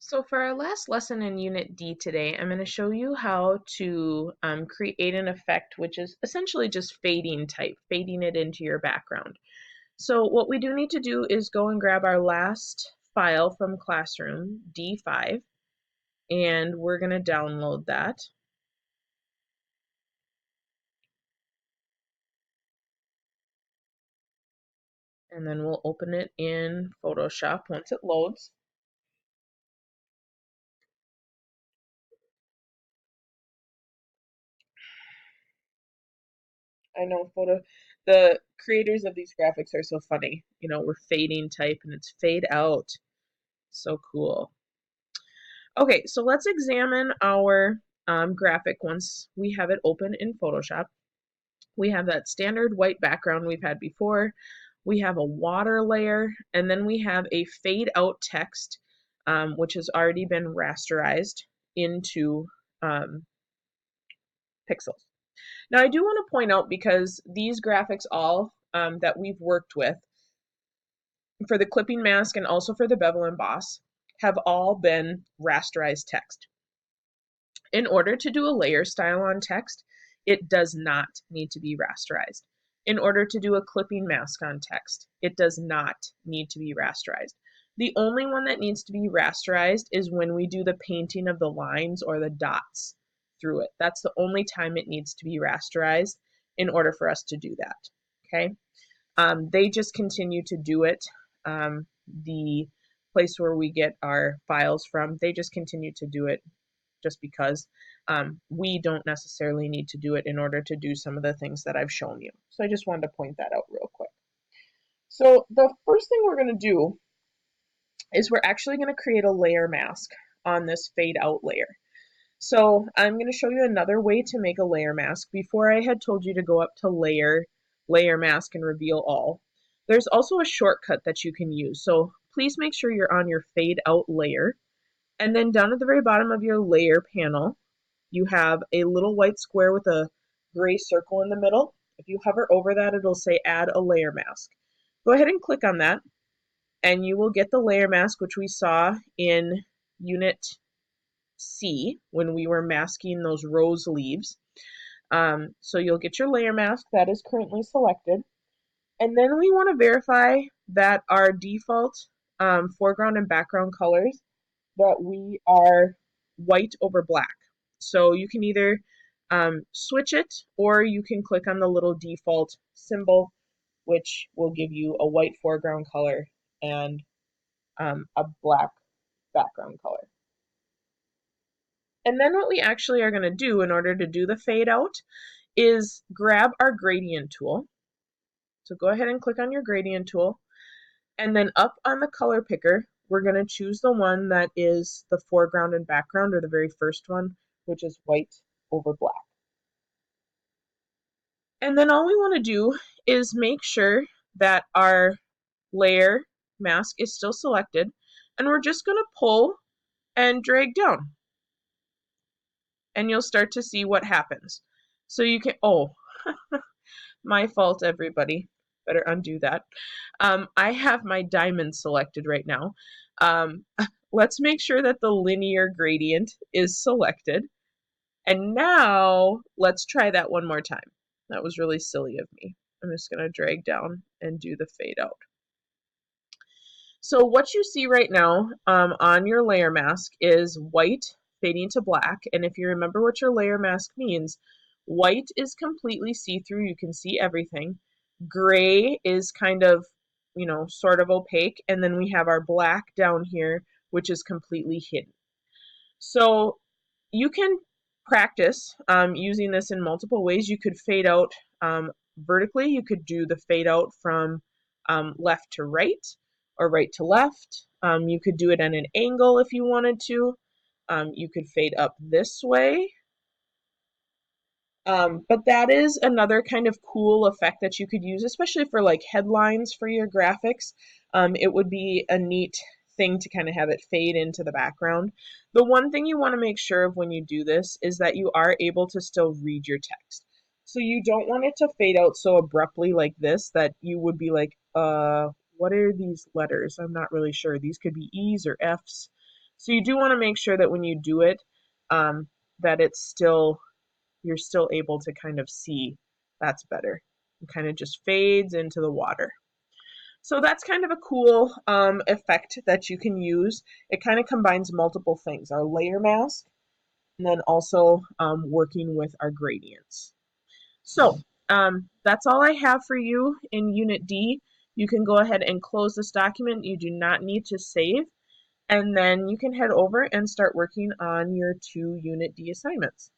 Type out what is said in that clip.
So for our last lesson in Unit D today, I'm going to show you how to create an effect which is essentially just fading type, fading it into your background. So what we do need to do is go and grab our last file from Classroom, D5, and we're going to download that. And then we'll open it in Photoshop once it loads. I know the creators of these graphics are so funny. You know, we're fading type and it's fade out. So cool. Okay, so let's examine our graphic once we have it open in Photoshop. We have that standard white background we've had before. We have a water layer, and then we have a fade out text, which has already been rasterized into pixels. Now, I do want to point out, because these graphics all that we've worked with for the clipping mask and also for the bevel emboss have all been rasterized text. In order to do a layer style on text, it does not need to be rasterized. In order to do a clipping mask on text, it does not need to be rasterized. The only one that needs to be rasterized is when we do the painting of the lines or the dots through it. That's the only time it needs to be rasterized in order for us to do that. Okay? They just continue to do it. The place where we get our files from, they just continue to do it just because we don't necessarily need to do it in order to do some of the things that I've shown you. So I just wanted to point that out real quick. So the first thing we're going to do is we're actually going to create a layer mask on this fade out layer. So I'm going to show you another way to make a layer mask. Before, I had told you to go up to layer, layer mask, and reveal all. There's also a shortcut that you can use. So please make sure you're on your fade out layer. And then down at the very bottom of your layer panel, you have a little white square with a gray circle in the middle. If you hover over that, it'll say add a layer mask. Go ahead and click on that, and you will get the layer mask, which we saw in Unit C when we were masking those rose leaves. So you'll get your layer mask that is currently selected. And then we want to verify that our default foreground and background colors, that we are white over black. So you can either switch it, or you can click on the little default symbol, which will give you a white foreground color and a black background color. And then what we actually are going to do in order to do the fade out is grab our gradient tool. So go ahead and click on your gradient tool. And then up on the color picker, we're going to choose the one that is the foreground and background, or the very first one, which is white over black. And then all we want to do is make sure that our layer mask is still selected, and we're just going to pull and drag down. And you'll start to see what happens. So you can, oh, my fault, everybody. Better undo that. I have my diamond selected right now. Let's make sure that the linear gradient is selected. And now let's try that one more time. That was really silly of me. I'm just going to drag down and do the fade out. So what you see right now on your layer mask is white fading to black. And if you remember what your layer mask means, white is completely see-through. You can see everything. Gray is kind of, you know, sort of opaque. And then we have our black down here, which is completely hidden. So you can practice using this in multiple ways. You could fade out vertically. You could do the fade out from left to right or right to left. You could do it at an angle if you wanted to. You could fade up this way. But that is another kind of cool effect that you could use, especially for like headlines for your graphics. It would be a neat thing to kind of have it fade into the background. The one thing you want to make sure of when you do this is that you are able to still read your text. So you don't want it to fade out so abruptly like this that you would be like, what are these letters? I'm not really sure. These could be E's or F's. So you do want to make sure that when you do it, that you're still able to kind of see. That's better. It kind of just fades into the water. So that's kind of a cool effect that you can use. It kind of combines multiple things, our layer mask, and then also working with our gradients. So that's all I have for you in Unit D. You can go ahead and close this document. You do not need to save. And then you can head over and start working on your 2 Unit D assignments.